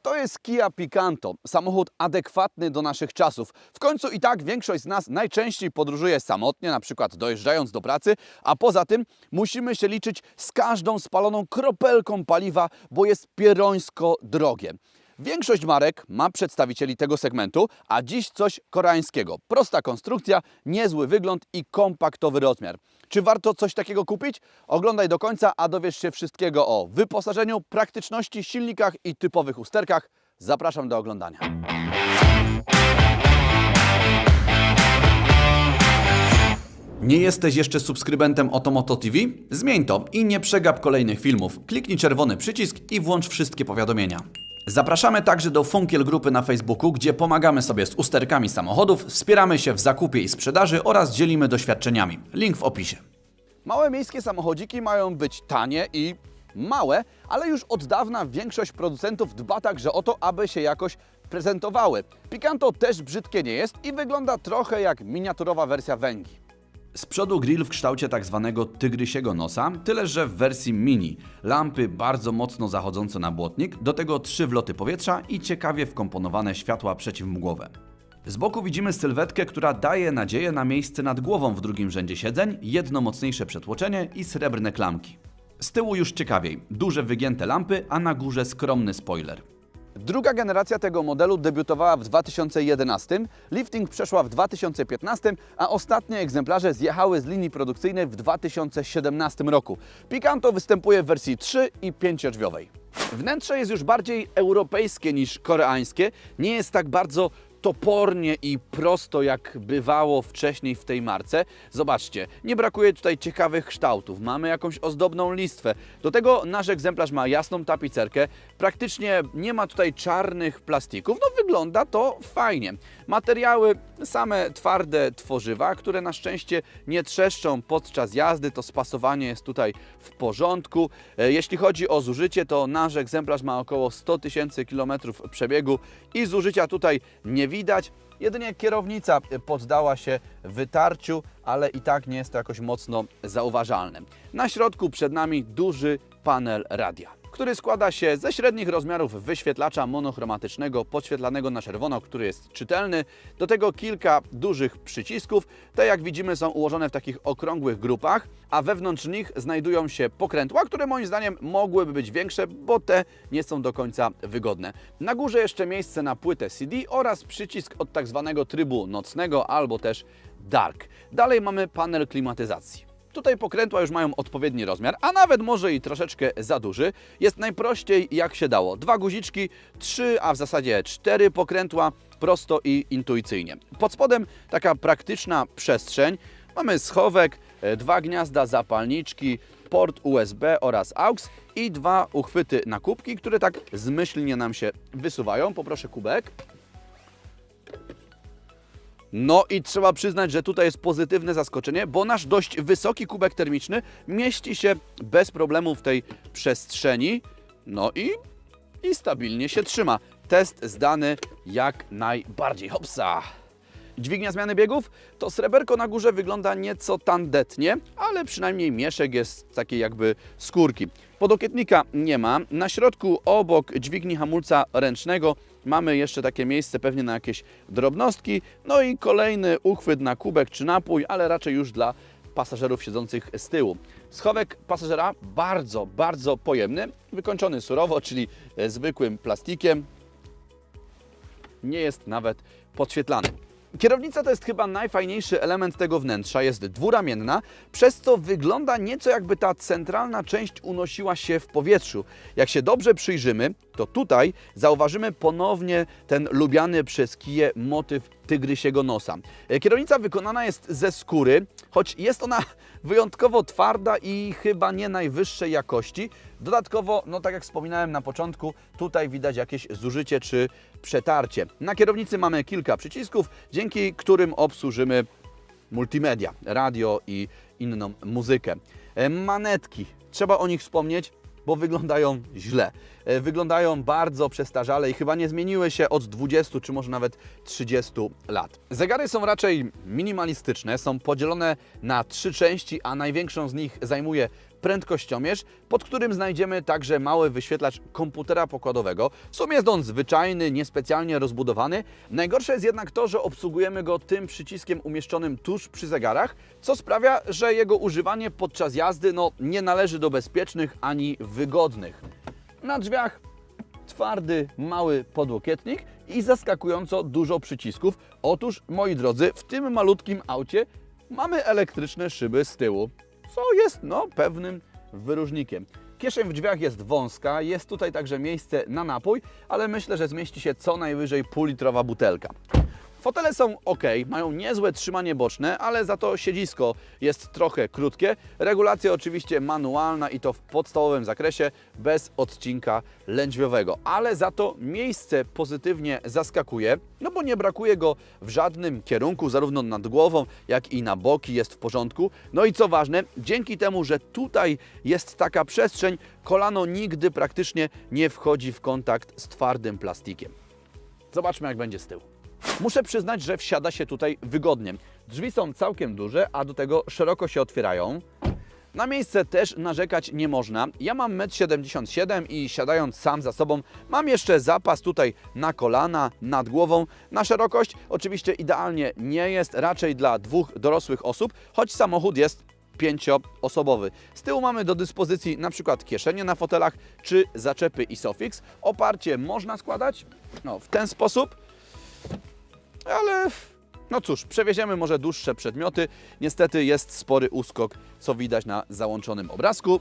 To jest Kia Picanto, samochód adekwatny do naszych czasów. W końcu i tak większość z nas najczęściej podróżuje samotnie, na przykład dojeżdżając do pracy, a poza tym musimy się liczyć z każdą spaloną kropelką paliwa, bo jest pierońsko drogie. Większość marek ma przedstawicieli tego segmentu, a dziś coś koreańskiego. Prosta konstrukcja, niezły wygląd i kompaktowy rozmiar. Czy warto coś takiego kupić? Oglądaj do końca, a dowiesz się wszystkiego o wyposażeniu, praktyczności, silnikach i typowych usterkach. Zapraszam do oglądania. Nie jesteś jeszcze subskrybentem Otomoto TV? Zmień to i nie przegap kolejnych filmów. Kliknij czerwony przycisk i włącz wszystkie powiadomienia. Zapraszamy także do Funkiel grupy na Facebooku, gdzie pomagamy sobie z usterkami samochodów, wspieramy się w zakupie i sprzedaży oraz dzielimy doświadczeniami. Link w opisie. Małe miejskie samochodziki mają być tanie i małe, ale już od dawna większość producentów dba także o to, aby się jakoś prezentowały. Picanto też brzydkie nie jest i wygląda trochę jak miniaturowa wersja Węgi. Z przodu grill w kształcie tak zwanego tygrysiego nosa, tyle że w wersji mini. Lampy bardzo mocno zachodzące na błotnik, do tego 3 wloty powietrza i ciekawie wkomponowane światła przeciwmgłowe. Z boku widzimy sylwetkę, która daje nadzieję na miejsce nad głową w drugim rzędzie siedzeń, jedno mocniejsze przetłoczenie i srebrne klamki. Z tyłu już ciekawiej, duże wygięte lampy, a na górze skromny spoiler. Druga generacja tego modelu debiutowała w 2011, lifting przeszła w 2015, a ostatnie egzemplarze zjechały z linii produkcyjnej w 2017 roku. Picanto występuje w wersji 3 i 5-drzwiowej. Wnętrze jest już bardziej europejskie niż koreańskie, nie jest tak bardzo topornie i prosto jak bywało wcześniej w tej marce. Zobaczcie, nie brakuje tutaj ciekawych kształtów, mamy jakąś ozdobną listwę. Do tego nasz egzemplarz ma jasną tapicerkę, praktycznie nie ma tutaj czarnych plastików, no wygląda to fajnie. Materiały same twarde tworzywa, które na szczęście nie trzeszczą podczas jazdy, to spasowanie jest tutaj w porządku. Jeśli chodzi o zużycie, to nasz egzemplarz ma około 100 000 kilometrów przebiegu i zużycia tutaj nie widać. Jedynie kierownica poddała się wytarciu, ale i tak nie jest to jakoś mocno zauważalne. Na środku przed nami duży panel radia, który składa się ze średnich rozmiarów wyświetlacza monochromatycznego podświetlanego na czerwono, który jest czytelny. Do tego kilka dużych przycisków. Te, jak widzimy, są ułożone w takich okrągłych grupach, a wewnątrz nich znajdują się pokrętła, które moim zdaniem mogłyby być większe, bo te nie są do końca wygodne. Na górze jeszcze miejsce na płytę CD oraz przycisk od tak zwanego trybu nocnego albo też dark. Dalej mamy panel klimatyzacji. Tutaj pokrętła już mają odpowiedni rozmiar, a nawet może i troszeczkę za duży. Jest najprościej jak się dało. 2 guziczki, 3, a w zasadzie 4 pokrętła, prosto i intuicyjnie. Pod spodem taka praktyczna przestrzeń. Mamy schowek, 2 gniazda zapalniczki, port USB oraz AUX i 2 uchwyty na kubki, które tak zmyślnie nam się wysuwają. Poproszę kubek. No i trzeba przyznać, że tutaj jest pozytywne zaskoczenie, bo nasz dość wysoki kubek termiczny mieści się bez problemu w tej przestrzeni. No i stabilnie się trzyma. Test zdany jak najbardziej. Hopsa! Dźwignia zmiany biegów? To sreberko na górze wygląda nieco tandetnie, ale przynajmniej mieszek jest z takiej jakby skórki. Podokietnika nie ma. Na środku obok dźwigni hamulca ręcznego mamy jeszcze takie miejsce pewnie na jakieś drobnostki. No i kolejny uchwyt na kubek czy napój, ale raczej już dla pasażerów siedzących z tyłu. Schowek pasażera bardzo, bardzo pojemny, wykończony surowo, czyli zwykłym plastikiem. Nie jest nawet podświetlany. Kierownica to jest chyba najfajniejszy element tego wnętrza, jest dwuramienna, przez co wygląda nieco jakby ta centralna część unosiła się w powietrzu. Jak się dobrze przyjrzymy, to tutaj zauważymy ponownie ten lubiany przez Kię motyw tygrysiego nosa. Kierownica wykonana jest ze skóry, choć jest ona wyjątkowo twarda i chyba nie najwyższej jakości. Dodatkowo, no tak jak wspominałem na początku, tutaj widać jakieś zużycie czy przetarcie. Na kierownicy mamy kilka przycisków, dzięki którym obsłużymy multimedia, radio i inną muzykę. Manetki, trzeba o nich wspomnieć, bo wyglądają źle. Wyglądają bardzo przestarzale i chyba nie zmieniły się od 20 czy może nawet 30 lat. Zegary są raczej minimalistyczne, są podzielone na 3 części, a największą z nich zajmuje prędkościomierz, pod którym znajdziemy także mały wyświetlacz komputera pokładowego. W sumie jest on zwyczajny, niespecjalnie rozbudowany. Najgorsze jest jednak to, że obsługujemy go tym przyciskiem umieszczonym tuż przy zegarach, co sprawia, że jego używanie podczas jazdy nie należy do bezpiecznych ani wygodnych. Na drzwiach twardy, mały podłokietnik i zaskakująco dużo przycisków. Otóż, moi drodzy, w tym malutkim aucie mamy elektryczne szyby z tyłu, co jest pewnym wyróżnikiem. Kieszeń w drzwiach jest wąska, jest tutaj także miejsce na napój, ale myślę, że zmieści się co najwyżej półlitrowa butelka. Fotele są ok, mają niezłe trzymanie boczne, ale za to siedzisko jest trochę krótkie. Regulacja oczywiście manualna i to w podstawowym zakresie, bez odcinka lędźwiowego. Ale za to miejsce pozytywnie zaskakuje, bo nie brakuje go w żadnym kierunku, zarówno nad głową, jak i na boki jest w porządku. No i co ważne, dzięki temu, że tutaj jest taka przestrzeń, kolano nigdy praktycznie nie wchodzi w kontakt z twardym plastikiem. Zobaczmy, jak będzie z tyłu. Muszę przyznać, że wsiada się tutaj wygodnie. Drzwi są całkiem duże, a do tego szeroko się otwierają. Na miejsce też narzekać nie można. Ja mam 1,77 m i siadając sam za sobą mam jeszcze zapas tutaj na kolana, nad głową. Na szerokość oczywiście idealnie nie jest, raczej dla 2 dorosłych osób, choć samochód jest 5-osobowy. Z tyłu mamy do dyspozycji na przykład kieszenie na fotelach czy zaczepy Isofix. Oparcie można składać w ten sposób. Ale cóż, przewieziemy może dłuższe przedmioty. Niestety jest spory uskok, co widać na załączonym obrazku.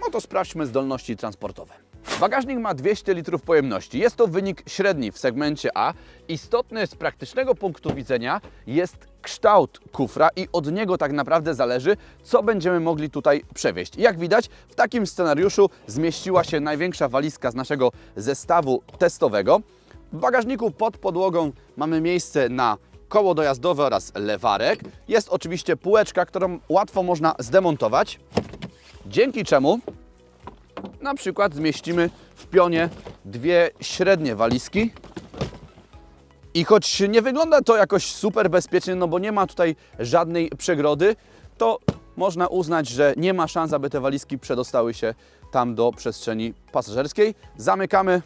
No to sprawdźmy zdolności transportowe. Bagażnik ma 200 litrów pojemności. Jest to wynik średni w segmencie A. Istotny z praktycznego punktu widzenia jest kształt kufra i od niego tak naprawdę zależy, co będziemy mogli tutaj przewieźć. Jak widać, w takim scenariuszu zmieściła się największa walizka z naszego zestawu testowego. W bagażniku pod podłogą mamy miejsce na koło dojazdowe oraz lewarek. Jest oczywiście półeczka, którą łatwo można zdemontować, dzięki czemu na przykład zmieścimy w pionie 2 średnie walizki. I choć nie wygląda to jakoś super bezpiecznie, bo nie ma tutaj żadnej przegrody, to można uznać, że nie ma szans, aby te walizki przedostały się tam do przestrzeni pasażerskiej. Zamykamy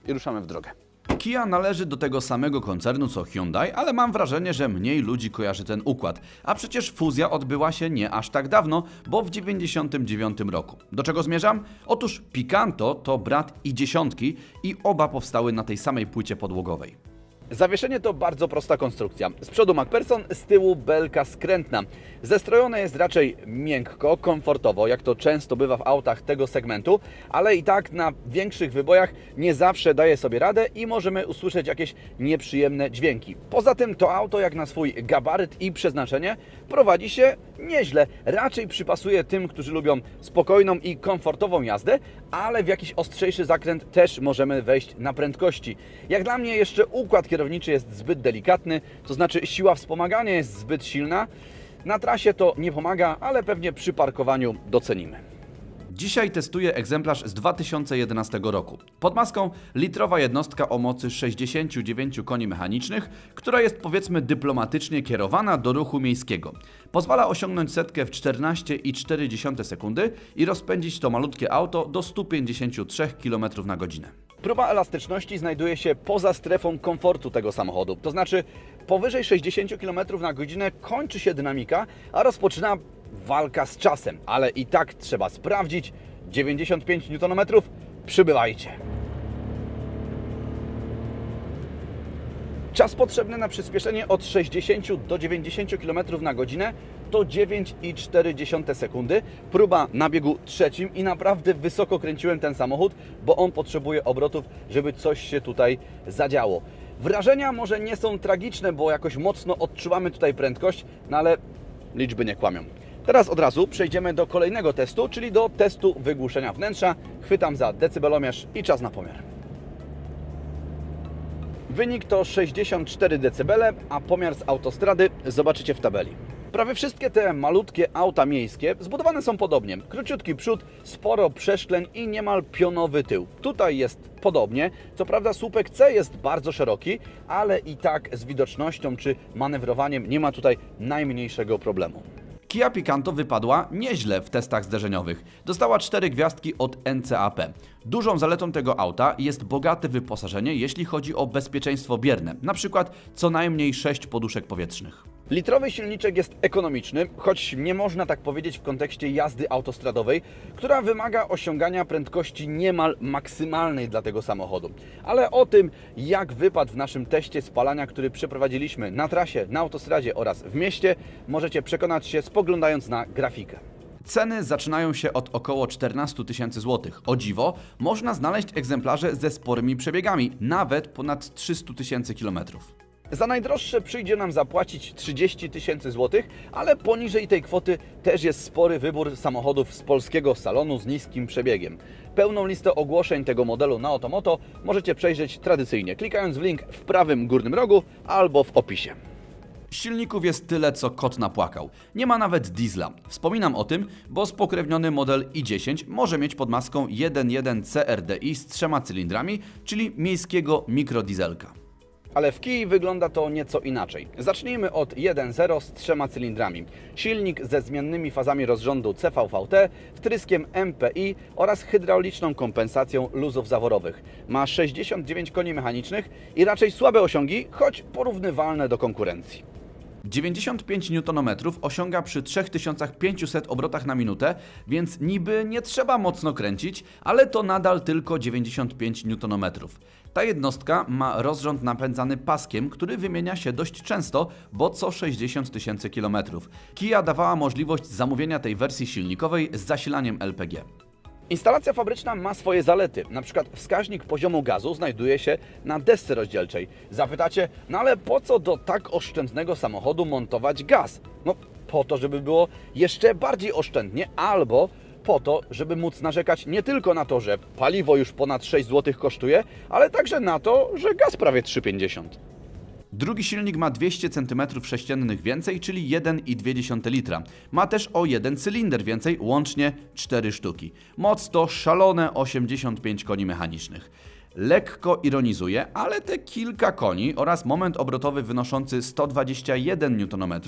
i ruszamy w drogę. Kia należy do tego samego koncernu co Hyundai, ale mam wrażenie, że mniej ludzi kojarzy ten układ. A przecież fuzja odbyła się nie aż tak dawno, bo w 1999 roku. Do czego zmierzam? Otóż Picanto to brat i10 i oba powstały na tej samej płycie podłogowej. Zawieszenie to bardzo prosta konstrukcja. Z przodu MacPherson, z tyłu belka skrętna. Zestrojone jest raczej miękko, komfortowo, jak to często bywa w autach tego segmentu, ale i tak na większych wybojach nie zawsze daje sobie radę i możemy usłyszeć jakieś nieprzyjemne dźwięki. Poza tym to auto, jak na swój gabaryt i przeznaczenie, prowadzi się nieźle. Raczej przypasuje tym, którzy lubią spokojną i komfortową jazdę, ale w jakiś ostrzejszy zakręt też możemy wejść na prędkości. Jak dla mnie jeszcze układ kierowniczy jest zbyt delikatny, to znaczy siła wspomagania jest zbyt silna. Na trasie to nie pomaga, ale pewnie przy parkowaniu docenimy. Dzisiaj testuję egzemplarz z 2011 roku. Pod maską litrowa jednostka o mocy 69 koni mechanicznych, która jest powiedzmy dyplomatycznie kierowana do ruchu miejskiego. Pozwala osiągnąć setkę w 14,4 sekundy i rozpędzić to malutkie auto do 153 km/h. Próba elastyczności znajduje się poza strefą komfortu tego samochodu. To znaczy powyżej 60 km/h kończy się dynamika, a rozpoczyna walka z czasem. Ale i tak trzeba sprawdzić. 95 Nm, przybywajcie. Czas potrzebny na przyspieszenie od 60 do 90 km/h to 9,4 sekundy. Próba na biegu trzecim i naprawdę wysoko kręciłem ten samochód, bo on potrzebuje obrotów, żeby coś się tutaj zadziało. Wrażenia może nie są tragiczne, bo jakoś mocno odczuwamy tutaj prędkość, ale liczby nie kłamią. Teraz od razu przejdziemy do kolejnego testu, czyli do testu wygłuszenia wnętrza. Chwytam za decybelomierz i czas na pomiar. Wynik to 64 dB, a pomiar z autostrady zobaczycie w tabeli. Prawie wszystkie te malutkie auta miejskie zbudowane są podobnie. Króciutki przód, sporo przeszkleń i niemal pionowy tył. Tutaj jest podobnie. Co prawda słupek C jest bardzo szeroki, ale i tak z widocznością czy manewrowaniem nie ma tutaj najmniejszego problemu. Kia Picanto wypadła nieźle w testach zderzeniowych. Dostała 4 gwiazdki od NCAP. Dużą zaletą tego auta jest bogate wyposażenie, jeśli chodzi o bezpieczeństwo bierne, np. co najmniej 6 poduszek powietrznych. Litrowy silniczek jest ekonomiczny, choć nie można tak powiedzieć w kontekście jazdy autostradowej, która wymaga osiągania prędkości niemal maksymalnej dla tego samochodu. Ale o tym, jak wypadł w naszym teście spalania, który przeprowadziliśmy na trasie, na autostradzie oraz w mieście, możecie przekonać się spoglądając na grafikę. Ceny zaczynają się od około 14 000 złotych. O dziwo, można znaleźć egzemplarze ze sporymi przebiegami, nawet ponad 300 000 kilometrów. Za najdroższe przyjdzie nam zapłacić 30 000 złotych, ale poniżej tej kwoty też jest spory wybór samochodów z polskiego salonu z niskim przebiegiem. Pełną listę ogłoszeń tego modelu na Otomoto możecie przejrzeć tradycyjnie, klikając w link w prawym górnym rogu albo w opisie. Silników jest tyle, co kot napłakał. Nie ma nawet diesla. Wspominam o tym, bo spokrewniony model i10 może mieć pod maską 1.1 CRDI z 3 cylindrami, czyli miejskiego mikrodieselka. Ale w Kii wygląda to nieco inaczej. Zacznijmy od 1.0 z 3 cylindrami. Silnik ze zmiennymi fazami rozrządu CVVT, wtryskiem MPI oraz hydrauliczną kompensacją luzów zaworowych. Ma 69 koni mechanicznych i raczej słabe osiągi, choć porównywalne do konkurencji. 95 Nm osiąga przy 3500 obrotach na minutę, więc niby nie trzeba mocno kręcić, ale to nadal tylko 95 Nm. Ta jednostka ma rozrząd napędzany paskiem, który wymienia się dość często, bo co 60 000 km. Kia dawała możliwość zamówienia tej wersji silnikowej z zasilaniem LPG. Instalacja fabryczna ma swoje zalety, np. wskaźnik poziomu gazu znajduje się na desce rozdzielczej. Zapytacie, no ale po co do tak oszczędnego samochodu montować gaz? No po to, żeby było jeszcze bardziej oszczędnie, albo po to, żeby móc narzekać nie tylko na to, że paliwo już ponad 6 zł kosztuje, ale także na to, że gaz prawie 3,50. Drugi silnik ma 200 cm3 więcej, czyli 1,2 litra. Ma też o 1 cylinder więcej, łącznie 4 sztuki. Moc to szalone 85 koni mechanicznych. Lekko ironizuje, ale te kilka koni oraz moment obrotowy wynoszący 121 Nm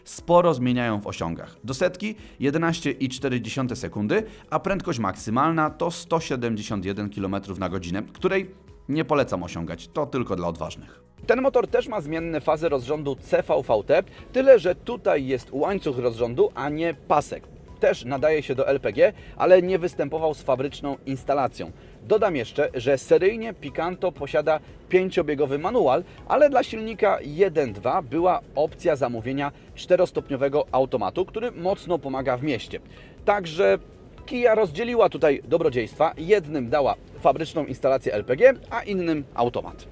sporo zmieniają w osiągach. Do setki 11,4 sekundy, a prędkość maksymalna to 171 km/h, której nie polecam osiągać, to tylko dla odważnych. Ten motor też ma zmienne fazy rozrządu CVVT, tyle że tutaj jest łańcuch rozrządu, a nie pasek. Też nadaje się do LPG, ale nie występował z fabryczną instalacją. Dodam jeszcze, że seryjnie Picanto posiada 5-biegowy manual, ale dla silnika 1.2 była opcja zamówienia 4-stopniowego automatu, który mocno pomaga w mieście. Także Kia rozdzieliła tutaj dobrodziejstwa. Jednym dała fabryczną instalację LPG, a innym automat.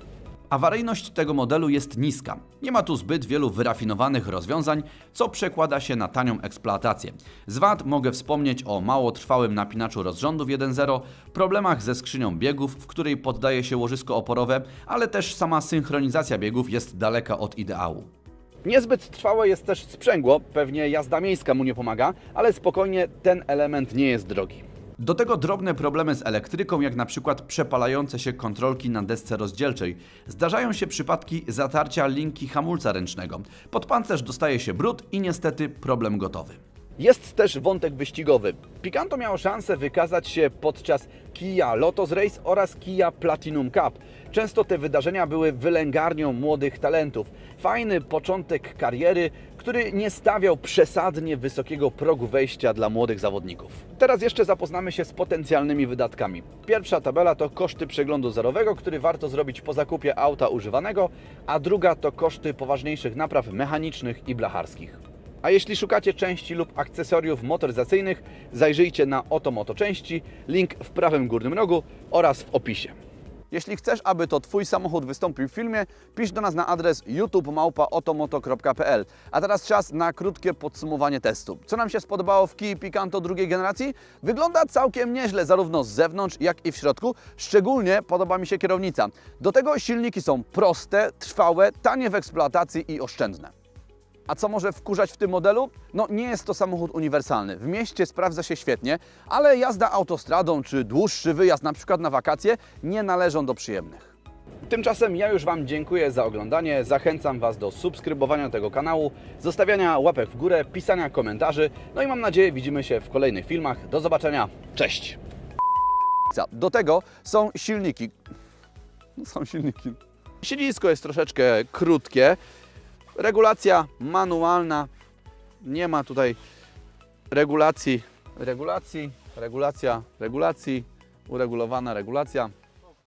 Awaryjność tego modelu jest niska. Nie ma tu zbyt wielu wyrafinowanych rozwiązań, co przekłada się na tanią eksploatację. Z wad mogę wspomnieć o mało trwałym napinaczu rozrządów 1.0, problemach ze skrzynią biegów, w której poddaje się łożysko oporowe, ale też sama synchronizacja biegów jest daleka od ideału. Niezbyt trwałe jest też sprzęgło, pewnie jazda miejska mu nie pomaga, ale spokojnie, ten element nie jest drogi. Do tego drobne problemy z elektryką, jak na przykład przepalające się kontrolki na desce rozdzielczej. Zdarzają się przypadki zatarcia linki hamulca ręcznego. Pod pancerz dostaje się brud i niestety problem gotowy. Jest też wątek wyścigowy. Picanto miało szansę wykazać się podczas Kia Lotus Race oraz Kia Platinum Cup. Często te wydarzenia były wylęgarnią młodych talentów. Fajny początek kariery, który nie stawiał przesadnie wysokiego progu wejścia dla młodych zawodników. Teraz jeszcze zapoznamy się z potencjalnymi wydatkami. Pierwsza tabela to koszty przeglądu zerowego, który warto zrobić po zakupie auta używanego, a druga to koszty poważniejszych napraw mechanicznych i blacharskich. A jeśli szukacie części lub akcesoriów motoryzacyjnych, zajrzyjcie na Otomoto części, link w prawym górnym rogu oraz w opisie. Jeśli chcesz, aby to Twój samochód wystąpił w filmie, pisz do nas na adres youtube@otomoto.pl. A teraz czas na krótkie podsumowanie testu. Co nam się spodobało w Kii Picanto drugiej generacji? Wygląda całkiem nieźle, zarówno z zewnątrz, jak i w środku. Szczególnie podoba mi się kierownica. Do tego silniki są proste, trwałe, tanie w eksploatacji i oszczędne. A co może wkurzać w tym modelu? No nie jest to samochód uniwersalny. W mieście sprawdza się świetnie, ale jazda autostradą czy dłuższy wyjazd na przykład na wakacje nie należą do przyjemnych. Tymczasem ja już Wam dziękuję za oglądanie. Zachęcam Was do subskrybowania tego kanału, zostawiania łapek w górę, pisania komentarzy. No i mam nadzieję, widzimy się w kolejnych filmach. Do zobaczenia. Cześć! Do tego są silniki. Siedzisko jest troszeczkę krótkie. Regulacja manualna. Nie ma tutaj regulacji. Regulacji. Uregulowana regulacja.